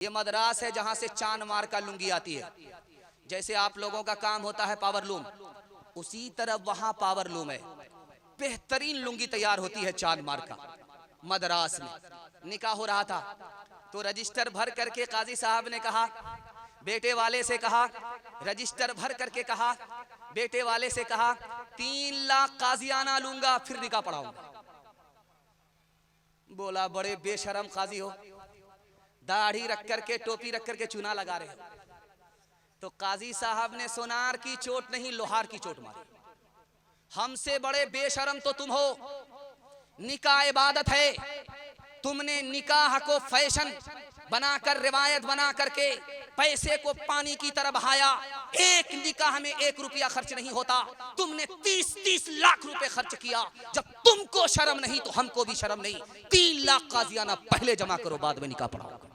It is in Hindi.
ये मद्रास है जहां से चांद मार का लुंगी आती है। जैसे आप लोगों का काम होता है पावर लूम, उसी तरह वहां पावर लूम है। बेहतरीन लुंगी तैयार होती है चांद मार का। मद्रास में निकाह हो रहा था तो रजिस्टर भर करके काजी साहब ने कहा, बेटे वाले से कहा, रजिस्टर भर करके कहा, बेटे वाले से कहा 3 लाख काजियाना लूंगा फिर निकाह पढ़ाऊंगा। बोला बड़े बेशरम काजी हो, दाढ़ी रख करके टोपी रख करके चूना लगा रहे हो। तो काजी साहब ने सोनार की चोट नहीं लोहार की चोट मारी। हमसे बड़े बेशरम तो तुम हो। निकाह इबादत है, तुमने निकाह को फैशन बनाकर रिवायत बना करके पैसे को पानी की तरह बहाया। एक निकाह में 1 रुपया खर्च नहीं होता, तुमने 30-30 लाख रुपए खर्च किया। जब तुमको शर्म नहीं तो हमको भी शर्म नहीं। 3 लाख काजियाना पहले जमा करो, बाद में निकाह पढ़ाओ।